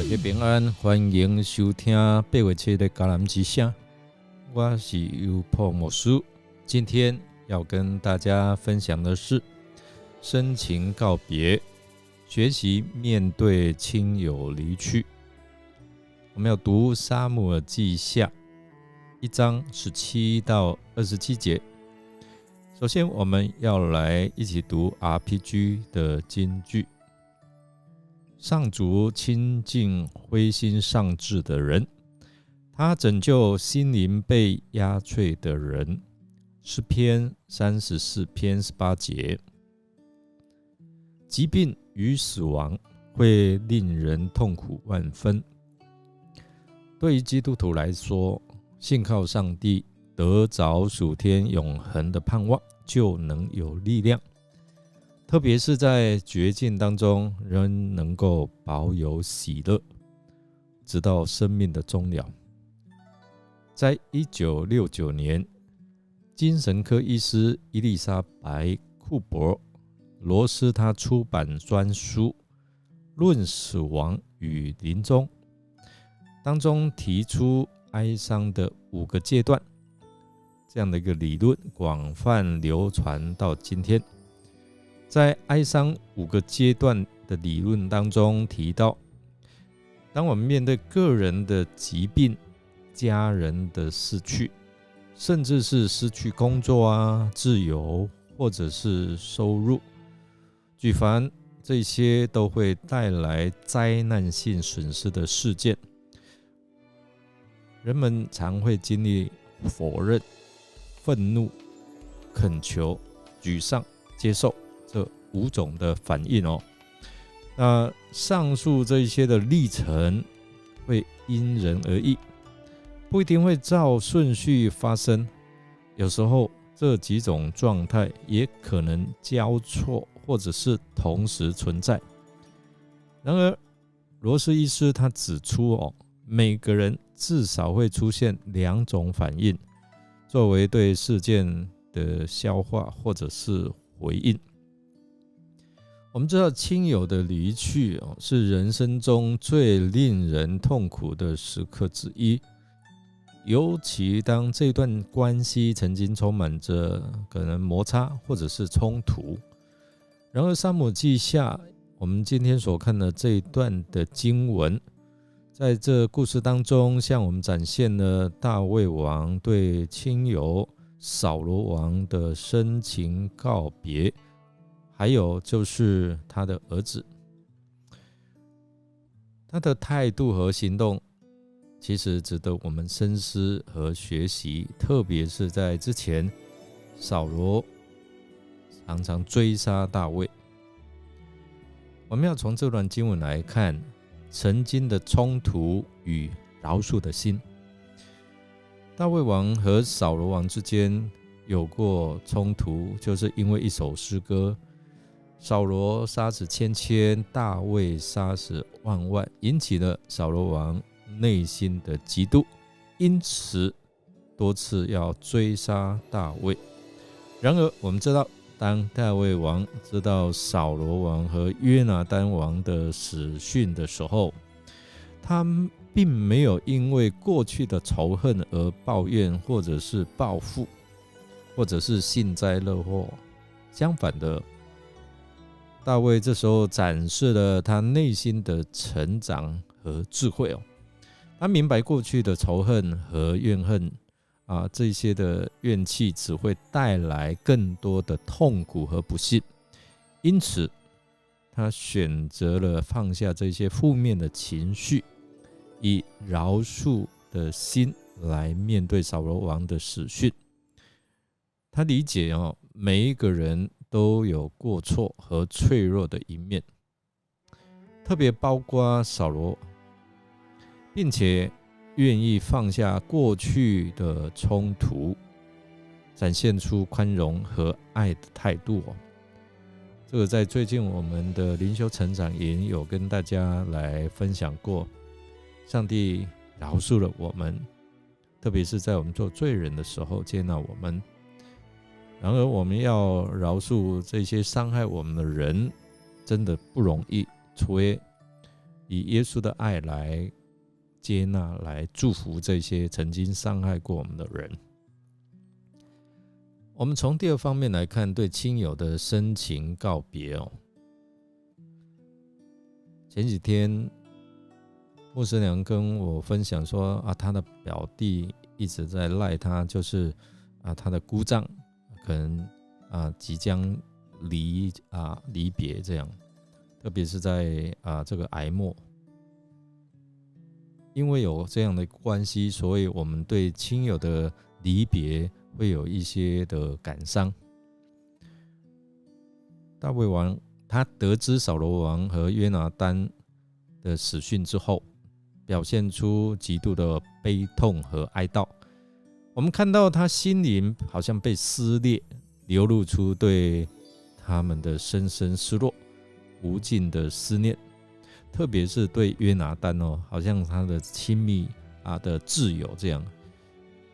大家平安，欢迎收听8月7日的迦南之声，我是尤破牧师。今天要跟大家分享的是深情告别，学习面对亲友离去。我们要读撒母耳记下1章17到27节。首先我们要来一起读 RPG 的金句。上主亲近灰心丧志的人，他拯救心灵被压碎的人。诗篇34篇18节。疾病与死亡会令人痛苦万分。对于基督徒来说，信靠上帝，得着属天永恒的盼望，就能有力量。特别是在绝境当中，仍能够保有喜乐，直到生命的终了。在1969年，精神科医师伊丽莎白·库珀·罗斯他出版专书《论死亡与临终》，当中提出哀伤的5个阶段，这样的一个理论广泛流传到今天。在哀伤5个阶段的理论当中提到，当我们面对个人的疾病、家人的逝去，甚至是失去工作自由或者是收入，举凡这些都会带来灾难性损失的事件，人们常会经历否认、愤怒、恳求、沮丧、接受这5种的反应那上述这一些的历程会因人而异，不一定会照顺序发生，有时候这几种状态也可能交错或者是同时存在。然而罗斯医师他指出每个人至少会出现2种反应，作为对事件的消化或者是回应。我们知道亲友的离去是人生中最令人痛苦的时刻之一，尤其当这段关系曾经充满着可能摩擦或者是冲突。然而撒母耳记下我们今天所看的这一段的经文，在这故事当中向我们展现了大卫王对亲友扫罗王的深情告别，还有就是他的儿子，他的态度和行动其实值得我们深思和学习，特别是在之前扫罗常常追杀大卫。我们要从这段经文来看曾经的冲突与饶恕的心。大卫王和扫罗王之间有过冲突，就是因为一首诗歌，扫罗杀死千千，大卫杀死万万，引起了扫罗王内心的嫉妒，因此多次要追杀大卫。然而我们知道，当大卫王知道扫罗王和约拿单王的死讯的时候，他并没有因为过去的仇恨而抱怨或者是报复，或者是幸灾乐祸。相反的，大卫这时候展示了他内心的成长和智慧他明白过去的仇恨和怨恨这些的怨气只会带来更多的痛苦和不幸，因此他选择了放下这些负面的情绪，以饶恕的心来面对扫罗王的死讯。他理解每一个人都有过错和脆弱的一面，特别包括扫罗，并且愿意放下过去的冲突，展现出宽容和爱的态度这个在最近我们的灵修成长营有跟大家来分享过，上帝饶恕了我们，特别是在我们做罪人的时候接纳我们。然而我们要饶恕这些伤害我们的人真的不容易，除非以耶稣的爱来接纳、来祝福这些曾经伤害过我们的人。我们从第二方面来看，对亲友的深情告别哦。前几天牧师娘跟我分享说他的表弟一直在赖他，就是他的姑丈可能即将离别这样，特别是在这个癌末，因为有这样的关系，所以我们对亲友的离别会有一些的感伤。大卫王他得知扫罗王和约拿单的死讯之后，表现出极度的悲痛和哀悼。我们看到他心灵好像被撕裂，流露出对他们的深深失落、无尽的思念，特别是对约拿单好像他的亲密的挚友这样。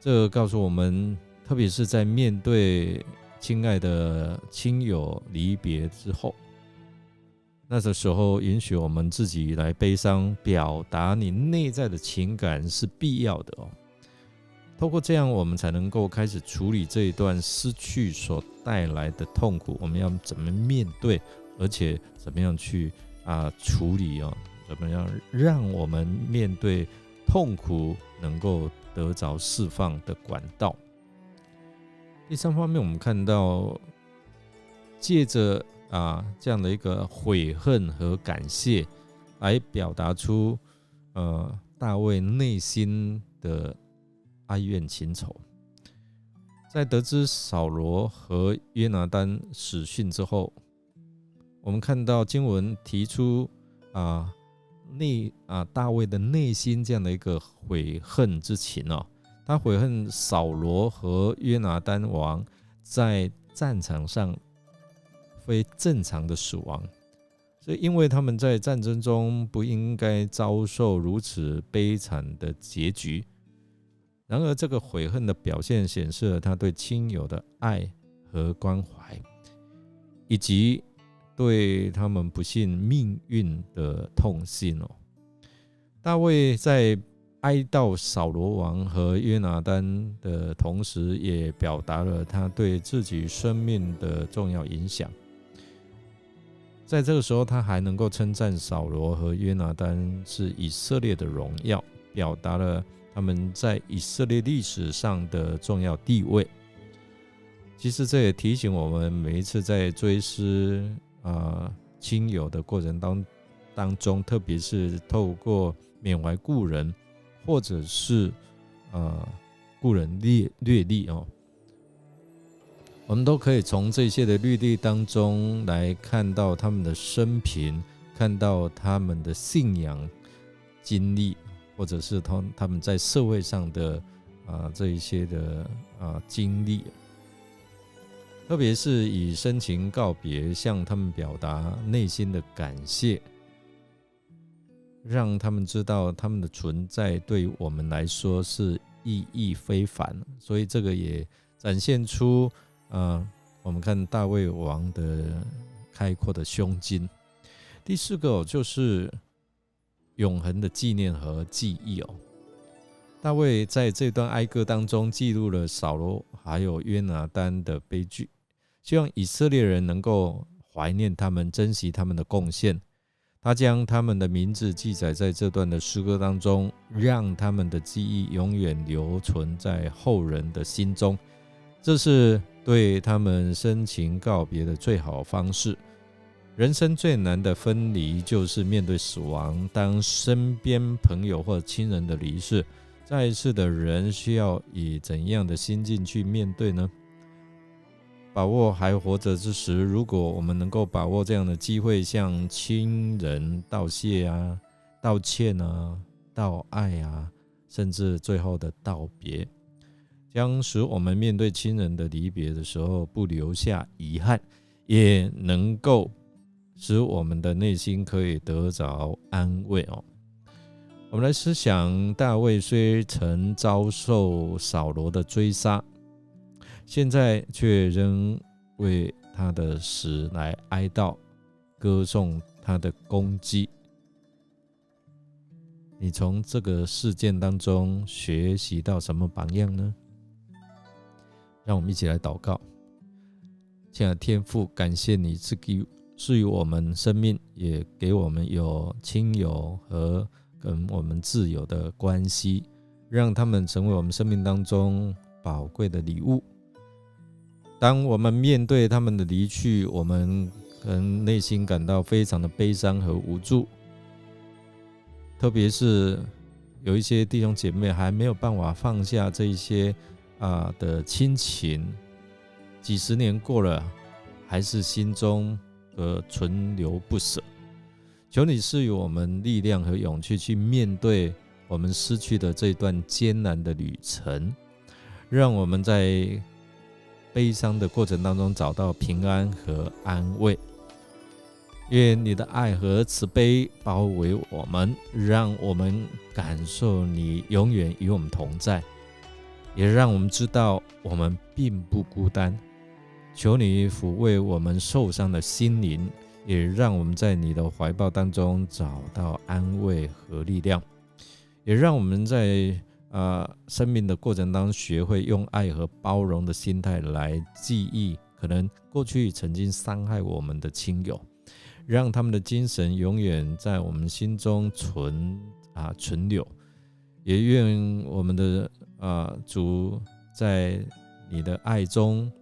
这告诉我们，特别是在面对亲爱的亲友离别之后，那个时候允许我们自己来悲伤，表达你内在的情感是必要的透过这样，我们才能够开始处理这一段失去所带来的痛苦。我们要怎么面对，而且怎么样去处理怎么样让我们面对痛苦能够得着释放的管道。第三方面，我们看到借着这样的一个悔恨和感谢，来表达出大卫内心的哀怨情仇。在得知扫罗和约拿单死讯之后，我们看到经文提出大卫的内心这样的一个悔恨之情他悔恨扫罗和约拿单王在战场上非正常的死亡，所以因为他们在战争中不应该遭受如此悲惨的结局。然而这个悔恨的表现显示了他对亲友的爱和关怀，以及对他们不幸命运的痛心大卫在哀悼扫罗王和约拿单的同时，也表达了他对自己生命的重要影响。在这个时候，他还能够称赞扫罗和约拿单是以色列的荣耀，表达了他们在以色列历史上的重要地位。其实这也提醒我们，每一次在追思亲友的过程当中，特别是透过缅怀故人，或者是故人略历我们都可以从这些的律例当中来看到他们的生平，看到他们的信仰经历，或者是他们在社会上的这一些的经历，特别是以深情告别，向他们表达内心的感谢，让他们知道他们的存在对于我们来说是意义非凡。所以这个也展现出我们看大卫王的开阔的胸襟。第四个就是永恒的纪念和记忆大卫在这段哀歌当中记录了扫罗还有约拿单的悲剧，希望以色列人能够怀念他们，珍惜他们的贡献。他将他们的名字记载在这段的诗歌当中，让他们的记忆永远留存在后人的心中。这是对他们深情告别的最好方式。人生最难的分离就是面对死亡。当身边朋友或亲人的离世，在世的人需要以怎样的心境去面对呢？把握还活着之时，如果我们能够把握这样的机会，向亲人道谢道歉道爱甚至最后的道别，将使我们面对亲人的离别的时候不留下遗憾，也能够使我们的内心可以得着安慰我们来思想，大卫虽曾遭受扫罗的追杀，现在却仍为他的死来哀悼，歌颂他的功绩。你从这个事件当中学习到什么榜样呢？让我们一起来祷告。亲爱的天父，感谢你赐予我们生命，也给我们有亲友和跟我们挚友的关系，让他们成为我们生命当中宝贵的礼物。当我们面对他们的离去，我们可能内心感到非常的悲伤和无助，特别是有一些弟兄姐妹还没有办法放下这一些的亲情，几十年过了，还是心中存留不舍。求你赐予我们力量和勇气去面对我们失去的这段艰难的旅程，让我们在悲伤的过程当中找到平安和安慰。愿你的爱和慈悲包围我们，让我们感受你永远与我们同在，也让我们知道我们并不孤单。求你抚慰我们受伤的心灵，也让我们在你的怀抱当中找到安慰和力量，也让我们在生命的过程当中学会用爱和包容的心态来记忆可能过去曾经伤害我们的亲友，让他们的精神永远在我们心中存留。也愿我们的主在你的爱中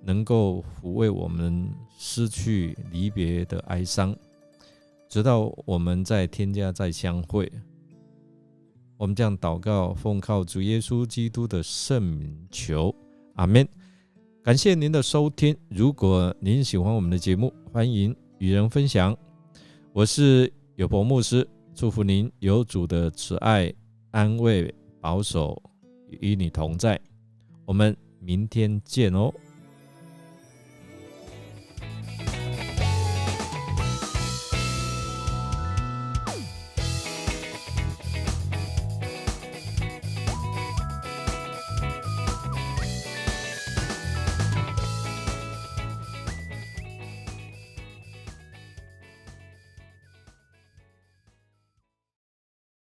能够抚慰我们失去离别的哀伤，直到我们在天家再相会。我们这样祷告，奉靠主耶稣基督的圣名求，阿们。感谢您的收听，如果您喜欢我们的节目，欢迎与人分享。我是友伯牧师，祝福您有主的慈爱、安慰、保守与你同在。我们明天见哦。